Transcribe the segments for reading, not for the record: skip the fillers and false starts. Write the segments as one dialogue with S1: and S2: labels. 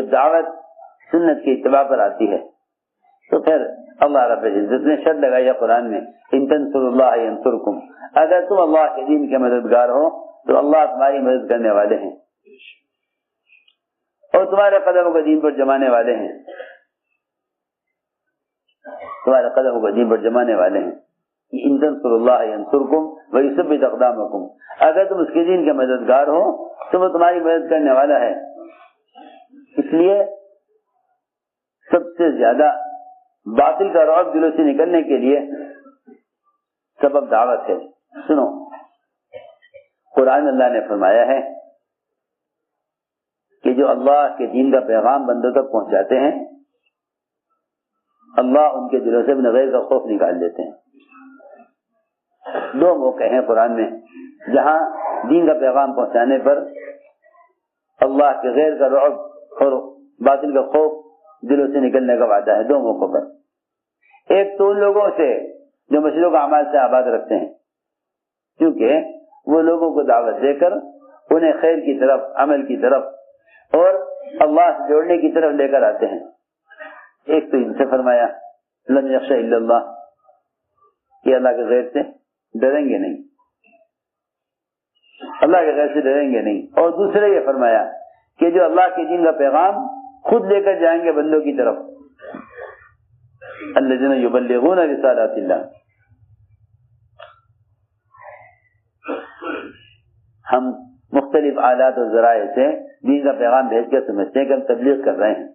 S1: جب دعوت سنت کی اتباع پر آتی ہے تو پھر اللہ رب العزت نے شرط لگائی ہے قرآن میں ان تنصروا اللہ ینصرکم، اگر تم اللہ کے دین کے مددگار ہو تو اللہ تمہاری مدد کرنے والے ہیں اور تمہارے قدموں کو دین پر جمانے والے ہیں، تمہارے قدموں کو دین پر جمانے والے ہیں۔ ان تنصروا اللہ ینصرکم ویثبت اقدامکم، اگر تم اس کے دین کے مددگار ہو تو وہ تمہاری مدد کرنے والا ہے۔ اس لیے سب سے زیادہ باطل کا رعب دلوں سے نکلنے کے لیے سبب دعوت ہے۔ سنو، قرآن اللہ نے فرمایا ہے کہ جو اللہ کے دین کا پیغام بندوں تک پہنچاتے ہیں اللہ ان کے دلوں سے اپنے غیر کا خوف نکال دیتے ہیں۔ دو موقع ہیں قرآن میں جہاں دین کا پیغام پہنچانے پر اللہ کے غیر کا رعب اور باطل کا خوف دلوں سے نکلنے کا وعدہ ہے، دو موقعوں پر۔ ایک تو ان لوگوں سے جو مشرک اعمال سے آباد رکھتے ہیں، کیونکہ وہ لوگوں کو دعوت دے کر انہیں خیر کی طرف، عمل کی طرف اور اللہ سے جوڑنے کی طرف لے کر آتے ہیں۔ ایک تو ان سے فرمایا لن یخشى الا اللہ، کہ اللہ کے غیر سے ڈریں گے نہیں، اللہ کے غیر سے ڈریں گے نہیں۔ اور دوسرے یہ فرمایا کہ جو اللہ کے دین کا پیغام خود لے کر جائیں گے بندوں کی طرف، الذین یبلغون رسالات اللہ۔ ہم مختلف آلات اور ذرائع سے دین کا پیغام بھیج کر سمجھتے ہیں کہ ہم تبلیغ کر رہے ہیں،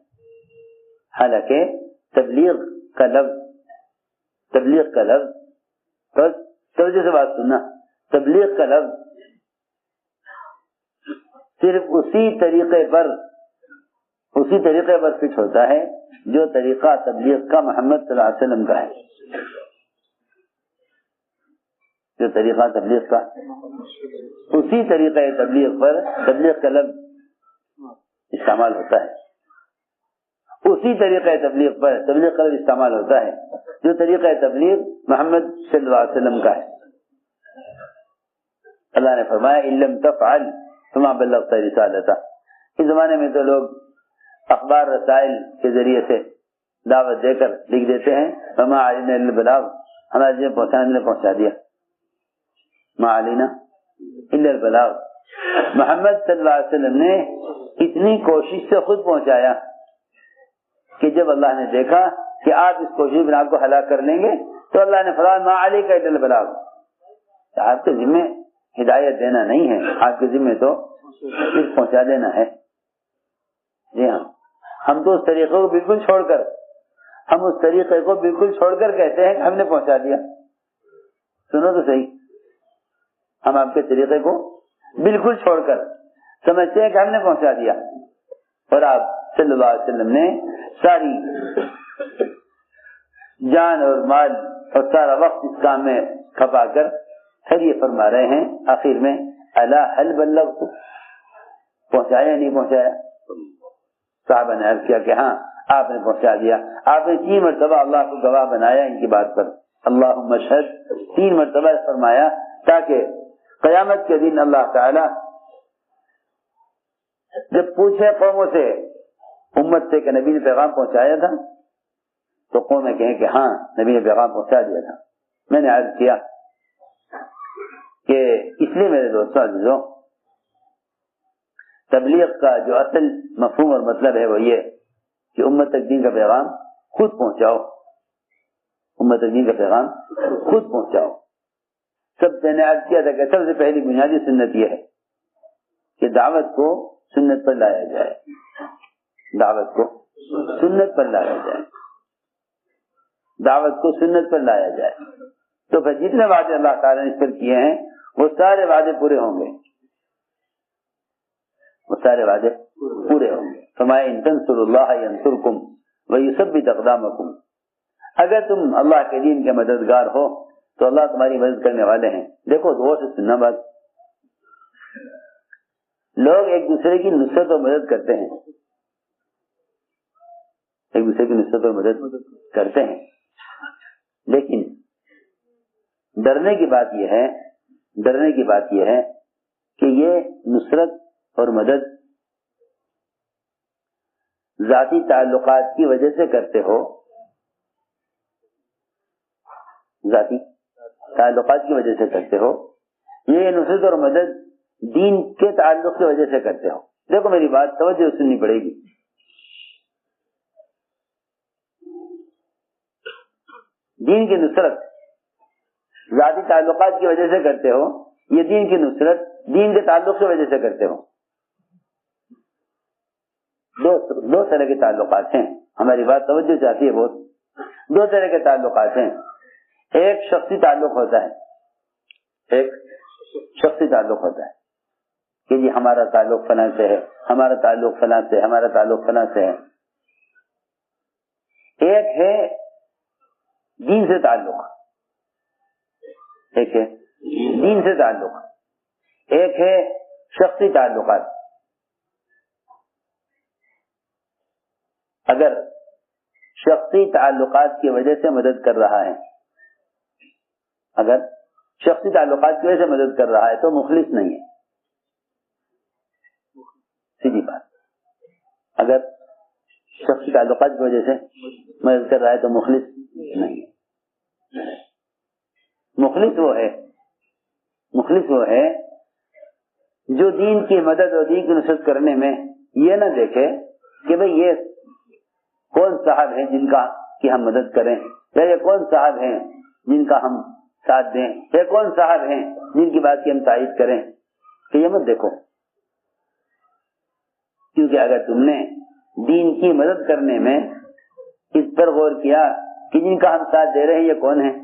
S1: حالانکہ تبلیغ کا لفظ توجہ سے بات سننا، تبلیغ کا لفظ صرف اسی طریقے پر فٹ ہوتا ہے جو طریقہ تبلیغ کا محمد صلی اللہ علیہ وسلم کا ہے، جو طریقہ تبلیغ کا اسی طریقہ تبلیغ پر تبلیغ کا لفظ استعمال ہوتا ہے، اسی طریقہ تبلیغ پر تبلیغ کا لفظ استعمال ہوتا ہے جو طریقہ تبلیغ محمد صلی اللہ علیہ وسلم کا ہے۔ اللہ نے فرمایا ان لم تفعل فما بلغت رسالتہ۔ اس زمانے میں تو لوگ اخبار رسائل کے ذریعے سے دعوت دے کر لکھ دیتے ہیں وما علینا الا البلاغ، ہمارے جن پہنچانے نے پہنچا دیا، ما علینا الا البلاغ۔ محمد صلی اللہ علیہ وسلم نے اتنی کوشش سے خود پہنچایا کہ جب اللہ نے دیکھا کہ آپ اس کوشش میں آپ کو ہلاک کر لیں گے تو اللہ نے فرمایا ما علیک الا البلاغ، آپ کے ذمہ ہدایت دینا نہیں ہے، آپ کے ذمہ تو صرف پہنچا دینا ہے۔ جی ہاں، ہم تو اس طریقے کو بالکل چھوڑ کر کہتے ہیں کہ ہم نے پہنچا دیا۔ سنو تو صحیح، ہم آپ کے طریقے کو بالکل چھوڑ کر سمجھتے ہیں کہ ہم نے پہنچا دیا، اور آپ صلی اللہ علیہ وسلم نے ساری جان اور مال اور سارا وقت اس کام میں کھپا کر پھر یہ فرما رہے ہیں آخر میں الا هل بلغت، پہنچایا نہیں پہنچایا؟ صحابہ نے عرض کیا کہ ہاں آپ نے پہنچا دیا۔ آپ نے 3 مرتبہ اللہ کو گواہ بنایا ان کی بات پر، اللہم اشہد، 3 مرتبہ فرمایا تاکہ قیامت کے دن اللہ تعالی جب پوچھے قوموں سے، امت سے کہ نبی نے پیغام پہنچایا تھا، تو قومیں کہیں کہ ہاں نبی نے پیغام پہنچا دیا تھا۔ میں نے عرض کیا کہ اس لیے میرے دوستوں عزیزوں، تبلیغ کا جو اصل مفہوم اور مطلب ہے وہ یہ کہ امت تک دین کا پیغام خود پہنچاؤ، امت تک دین کا پیغام خود پہنچاؤ۔ سب سے نے عرض کیا تھا کہ سب سے پہلی بنیادی سنت یہ ہے کہ دعوت کو سنت پر لایا جائے، دعوت کو سنت پر لایا جائے، دعوت کو سنت پر لایا جائے، تو پھر جتنے وعدے اللہ تعالیٰ نے اس پر کیے ہیں وہ سارے وعدے پورے ہوں گے، وہ سارے وعدے پورے ہوں گے۔ فرمایا ان تنصروا اللہ ینصرکم ویثبت اقدامکم، اگر تم اللہ کے دین کے مددگار ہو تو اللہ تمہاری مدد کرنے والے ہیں۔ دیکھو غور سے سننا بات، لوگ ایک دوسرے کی نصرت اور مدد کرتے ہیں، ایک دوسرے کی نصرت اور مدد کرتے ہیں، لیکن ڈرنے کی بات یہ ہے کہ یہ نصرت اور مدد ذاتی تعلقات کی وجہ سے کرتے ہو، ذاتی تعلقات کی وجہ سے کرتے ہو، یہ نصرت اور مدد دین کے تعلق کی وجہ سے کرتے ہو. دیکھو میری بات توجہ سننی پڑے گی. دین کی نصرت ذاتی تعلقات کی وجہ سے کرتے ہو، یہ دین کی نصرت دین کے تعلق کی وجہ سے کرتے ہو. دو طرح کے تعلقات ہیں. ہماری بات توجہ چاہتی ہے بہت. دو طرح کے تعلقات ہیں. ایک شخصی تعلق ہوتا ہے، ایک شخصی تعلق ہوتا ہے کہ جی ہمارا تعلق فلاں سے ہے، ہمارا تعلق فلاں سے، ہمارا تعلق فلاں سے ہے. ایک ہے دین سے تعلق، ایک ہے دین سے تعلق، ایک ہے شخصی تعلقات. اگر شخصی تعلقات کی وجہ سے مدد کر رہا ہے، اگر شخصی تعلقات کی وجہ سے مدد کر رہا ہے تو مخلص نہیں ہے. سیدھی بات. اگر شخصی تعلقات کی وجہ سے مدد کر رہا ہے تو مخلص نہیں ہے. مخلص وہ ہے جو دین کی مدد اور دین کی نصرت کرنے میں یہ نہ دیکھے کہ بھئی یہ کون صاحب ہیں جن کا کہ ہم مدد کریں، یا یہ کون صاحب ہیں جن کا ہم ساتھ دیں، یا کون صاحب ہیں جن کی بات کی ہم تائید کریں. کہ یہ مت دیکھو، کیونکہ اگر تم نے دین کی مدد کرنے میں اس پر غور کیا کہ جن کا ہم ساتھ دے رہے ہیں یہ کون ہیں،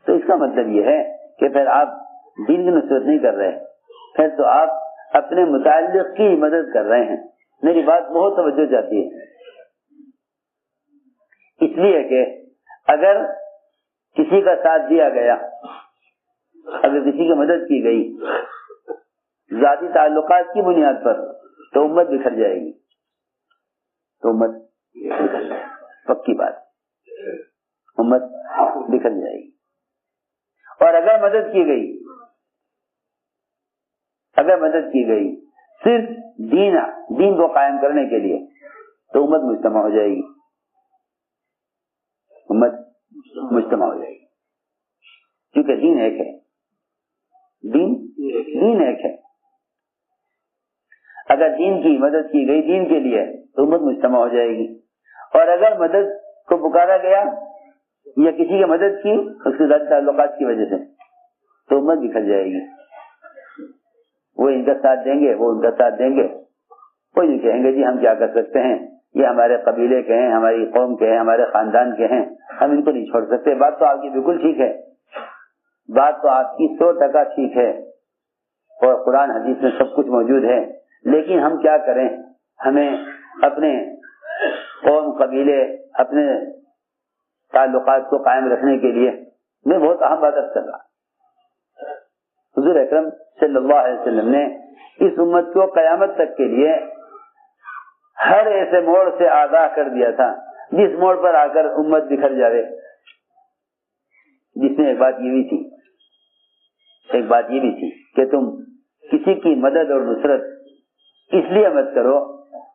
S1: تو اس کا مطلب یہ ہے کہ پھر آپ دین کی نصرت نہیں کر رہے، پھر تو آپ اپنے متعلق کی مدد کر رہے ہیں. میری بات بہت توجہ چاہتی ہے. اس لیے کہ اگر کسی کا ساتھ دیا گیا، اگر کسی کی مدد کی گئی ذاتی تعلقات کی بنیاد پر تو امت بکھر جائے گی. تو امت پکی بات، امت بکھر جائے گی. اور اگر مدد کی گئی صرف دین کو قائم کرنے کے لیے تو امت مجتمع ہو جائے گی. امت مجتمع ہو جائے گی، کیونکہ دین ایک ہے. دین ایک ہے. اگر دین کی مدد کی گئی دین کے لیے تو امت مجتمع ہو جائے گی. اور اگر مدد کو پکارا گیا یا کسی کی مدد کی اس کے ذاتی تعلقات کی وجہ سے تو امت بکھر جائے گی. وہ ان کا ساتھ دیں گے، وہ ان کا ساتھ دیں گے، وہ یہ کہیں گے جی ہم کیا کر سکتے ہیں، یہ ہمارے قبیلے کے ہیں، ہماری قوم کے ہیں، ہمارے خاندان کے ہیں، ہم ان کو نہیں چھوڑ سکتے. بات تو آپ کی بالکل ٹھیک ہے، بات تو آپ کی 100% ٹھیک ہے، اور قرآن حدیث میں سب کچھ موجود ہے. لیکن ہم کیا کریں؟ ہمیں اپنے قوم قبیلے اپنے تعلقات کو قائم رکھنے کے لیے میں بہت اہم بات کر رہا. حضور اکرم صلی اللہ علیہ وسلم نے اس امت کو قیامت تک کے لیے ہر ایسے موڑ سے آگاہ کر دیا تھا جس موڑ پر آ کر امت بکھر جاوے، جس میں ایک بات یہ بھی تھی کہ تم کسی کی مدد اور نصرت اس لیے مت کرو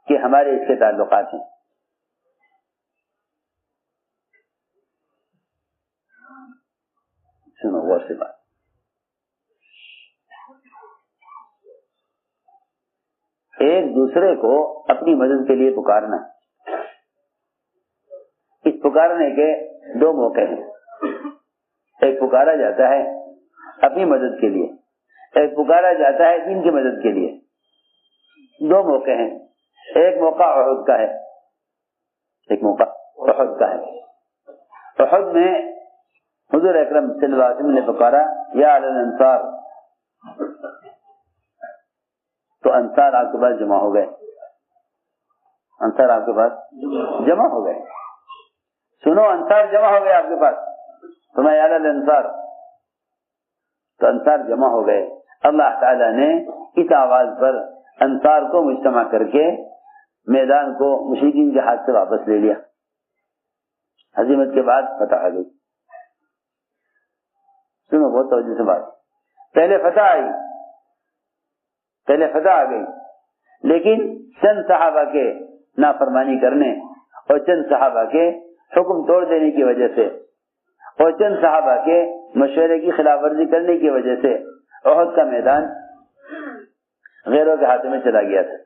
S1: کہ ہمارے اس کے تعلقات ہیں. سنو غور سے بات. ایک دوسرے کو اپنی مدد کے لیے پکارنا، اس پکارنے کے دو موقع ہیں. ایک پکارا جاتا ہے اپنی مدد کے لیے، ایک پکارا جاتا ہے دین کی مدد کے لیے. دو موقع ہیں. ایک موقع احد کا ہے، ایک موقع احد کا ہے. احد میں حضور اکرم صلی اللہ علیہ وسلم نے پکارا یا علی الانصار، تو انصار آپ کے پاس جمع ہو گئے. انصار آپ کے پاس جمع ہو گئے. سنو انصار جمع ہو گئے آپ کے پاس، فرمایا یا علی الانصار، تو انصار جمع ہو گئے. اللہ تعالیٰ نے اس آواز پر انصار کو مجتمع کر کے میدان کو مشرکین کے ہاتھ سے واپس لے لیا. ہزیمت کے بعد فتح آ گئی. سنو بہت توجہ سے بات. پہلے فتح آ گئی، لیکن چند صحابہ کے نافرمانی کرنے اور چند صحابہ کے حکم توڑ دینے کی وجہ سے اور چند صحابہ کے مشورے کی خلاف ورزی کرنے کی وجہ سے احد کا میدان غیروں کے ہاتھوں میں چلا گیا تھا.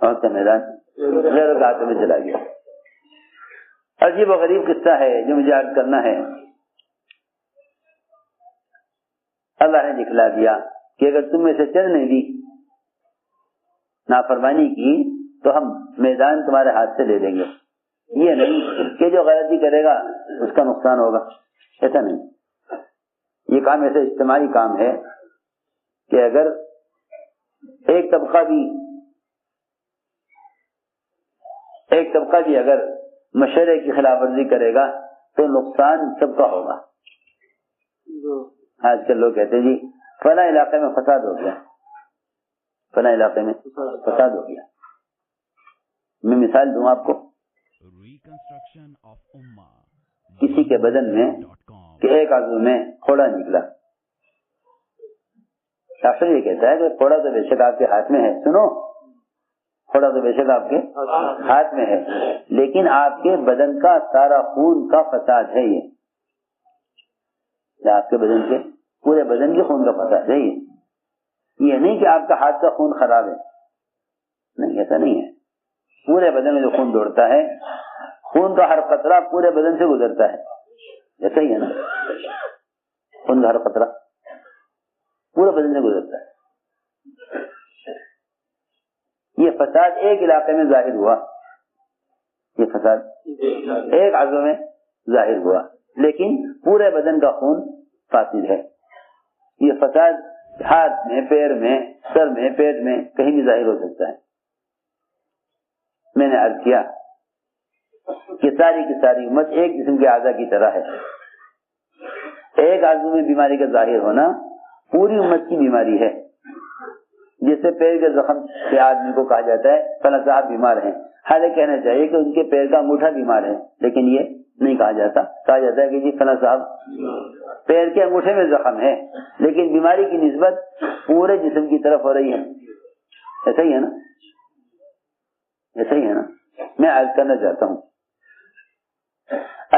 S1: احد کا میدان غیروں کے ہاتھوں میں چلا گیا. عجیب و غریب قصہ ہے جو مجھے عرض کرنا ہے. اللہ نے دکھلا دیا کہ اگر تم میں سے چند نے بھی نافرمانی کی تو ہم میدان تمہارے ہاتھ سے لے لیں گے. یہ نہیں کہ جو غلطی کرے گا اس کا نقصان ہوگا، ایسا نہیں. یہ کام ایسا اجتماعی کام ہے کہ اگر ایک طبقہ بھی اگر مشورے کی خلاف ورزی کرے گا تو نقصان سب کا ہوگا. آج کل لوگ کہتے ہیں جی فلاں علاقے میں فساد ہو گیا، فلاں علاقے میں فساد ہو گیا. میں مثال دوں آپ کو. کسی کے بدن میں کہ ایک عضو میں پھوڑا نکلا. ڈاکٹر یہ کہتا ہے کہ پھوڑا تو بے شک آپ کے ہاتھ میں ہے. سنو، پھوڑا تو بے شک آپ کے ہاتھ میں ہے، لیکن آپ کے بدن کا سارا خون کا فساد ہے. یہ آپ کے بدن کے پورے بدن کے خون کا فساد ہے. یہ نہیں کہ آپ کا ہاتھ کا خون خراب ہے، نہیں، ایسا نہیں ہے. پورے بدن میں جو خون دوڑتا ہے، خون کا ہر قطرہ پورے بدن سے گزرتا ہے. ایسا ہی ہے نا، خون کا ہر قطرہ پورے بدن سے گزرتا ہے. یہ فساد ایک علاقے میں ظاہر ہوا، یہ فساد ایک عضو میں ظاہر ہوا، لیکن پورے بدن کا خون فاسد ہے. یہ فساد ہاتھ میں، پیر میں، سر میں، پیٹ میں کہیں بھی ظاہر ہو سکتا ہے. میں نے عرض کیا کہ ساری کی ساری امت ایک جسم کے اعضاء کی طرح ہے. ایک عضو میں بیماری کا ظاہر ہونا پوری امت کی بیماری ہے. جیسے پیر کے زخم سے آدمی کو کہا جاتا ہے فلاں صاحب بیمار ہیں، حالانکہ کہنا چاہیے کہ ان کے پیر کا انگوٹھا بیمار ہے، لیکن یہ نہیں کہا جاتا. کہا جاتا ہے کہ جی فلاں صاحب پیر کے انگوٹھے میں زخم ہے، لیکن بیماری کی نسبت پورے جسم کی طرف ہو رہی ہے. ایسا ہی ہے نا، ایسا ہی ہے نا. میں عرض کرنا چاہتا ہوں،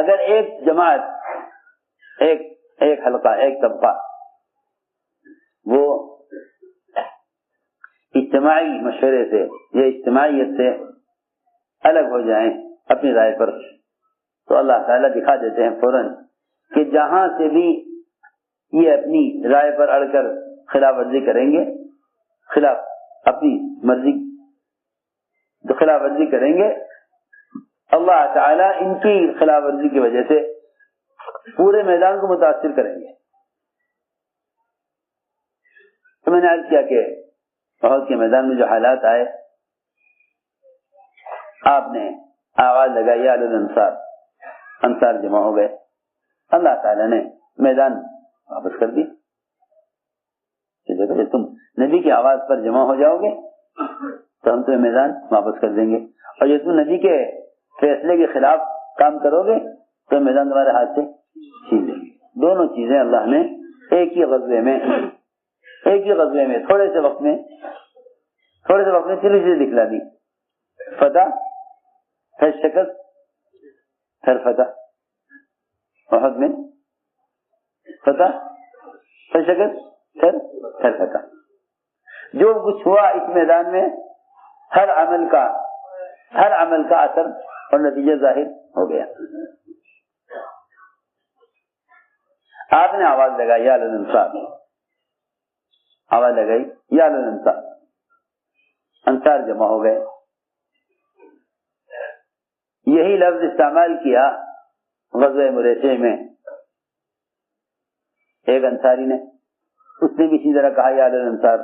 S1: اگر ایک جماعت، ایک حلقہ، ایک طبقہ وہ اجتماعی مشورے سے یا اجتماعیت سے الگ ہو جائیں اپنی رائے پر، تو اللہ تعالیٰ دکھا دیتے ہیں فوراً کہ جہاں سے بھی یہ اپنی رائے پر اڑ کر خلاف ورزی کریں گے، خلاف اپنی مرضی تو خلاف ورزی کریں گے، اللہ تعالیٰ ان کی خلاف ورزی کی وجہ سے پورے میدان کو متاثر کریں گے. تو میں نے عرض کیا کہ احد کے میدان میں جو حالات آئے، آپ نے آواز لگائی یا الانصار، انصار جمع ہو گئے. اللہ تعالیٰ نے میدان واپس کر دی. دیکھو تم نبی کی آواز پر جمع ہو جاؤ گے تو ہم تمہیں میدان واپس کر دیں گے، اور جب تم نبی کے فیصلے کے خلاف کام کرو گے تو میدان تمہارے ہاتھ سے چھین لیں گے. دونوں چیزیں اللہ نے ایک ہی غزوے میں تھوڑے سے وقت میں سیدھی سیدھی دکھلا دی. فتح پھر شکست پھر فتح. احد میں فتح پھر شکست پھر فتح. جو کچھ ہوا اس میدان میں ہر عمل کا اثر اور نتیجہ ظاہر ہو گیا. آپ نے آواز لگائی یا الانصار، آواز لگائی یا الانصار، انصار جمع ہو گئے. یہی لفظ استعمال کیا غزوہ مریسیہ میں ایک انصاری نے، اس نے بھی اسی طرح کہا یا الانصار،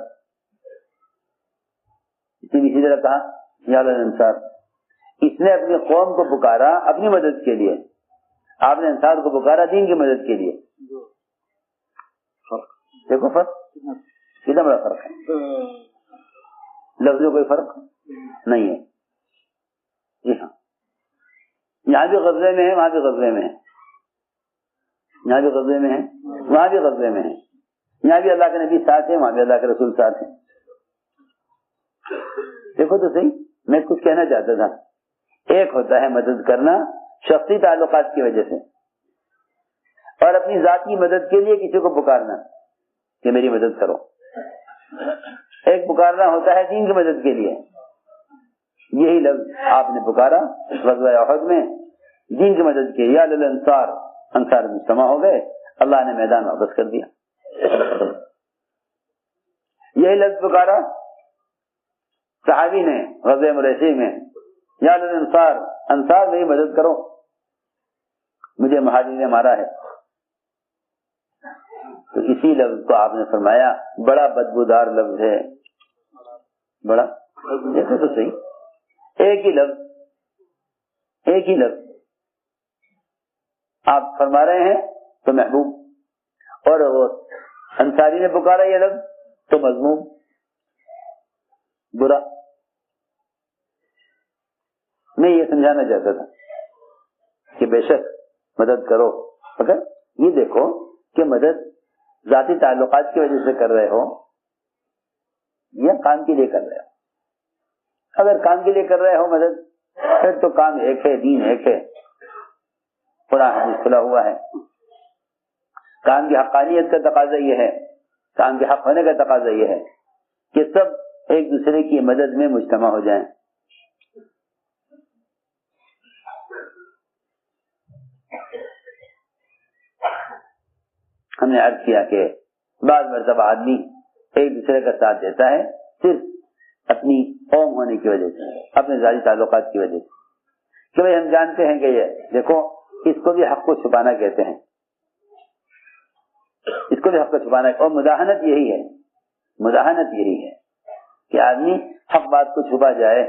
S1: اس نے بھی اسی طرح کہا یا الانصار. اس نے اپنی قوم کو پکارا اپنی مدد کے لیے، آپ نے انصار کو پکارا دین کی مدد کے لیے. دیکھو فرق کتنا بڑا فرق ہے. لفظ میں کوئی فرق نہیں ہے. جی ہاں، یہاں بھی غزوے میں ہے، وہاں بھی غزوے میں ہے، یہاں بھی غزوے میں ہے، وہاں بھی غزوے میں ہے. یہاں بھی اللہ کے نبی ساتھ ہیں، وہاں بھی اللہ کے رسول ساتھ ہیں. دیکھو تو صحیح، میں کچھ کہنا چاہتا تھا. ایک ہوتا ہے مدد کرنا شخصی تعلقات کی وجہ سے، اور اپنی ذاتی مدد کے لیے کسی کو پکارنا کہ میری مدد کرو. ایک پکارنا ہوتا ہے دین کی مدد کے لیے. یہی لفظ آپ نے پکارا غزوہ احد میں دین کی مدد کے، یا للانصار، انصار مجتمع ہو گئے، اللہ نے میدان واپس کر دیا. یہی لفظ پکارا صحابی نے غزوہ مریسی میں، یا للانصار، انصار میری مدد کرو، مجھے مہاجرین نے مارا ہے. تو اسی لفظ کو آپ نے فرمایا بڑا بدبودار لفظ ہے. بڑا دیکھو تو صحیح، ایک ہی لفظ آپ فرما رہے ہیں تو محبوب، اور وہ انصاری نے پکارا یہ لفظ تو مذموم، برا. میں یہ سمجھانا چاہتا تھا کہ بے شک مدد کرو، مگر یہ دیکھو کہ مدد ذاتی تعلقات کی وجہ سے کر رہے ہو یا کام کے لیے کر رہے ہو. اگر کام کے لیے کر رہے ہو مدد، پھر تو کام ایک ہے، دین ایک ہے، قرآن حدیث کھلا ہوا ہے. کام کی حقانیت کا تقاضا یہ ہے، کام کے حق ہونے کا تقاضا یہ ہے کہ سب ایک دوسرے کی مدد میں مجتمع ہو جائیں. ہم نے عرض کیا کہ بعض مرتبہ آدمی ایک دوسرے کا ساتھ دیتا ہے صرف اپنی قوم ہونے کی وجہ سے، اپنے ذاتی تعلقات کی وجہ سے، کہ بھائی ہم جانتے ہیں کہ یہ دیکھو اس کو بھی حق کو چھپانا کہتے ہیں، اس کو بھی حق کو چھپانا. اور مداہنت یہی ہے کہ آدمی حق بات کو چھپا جائے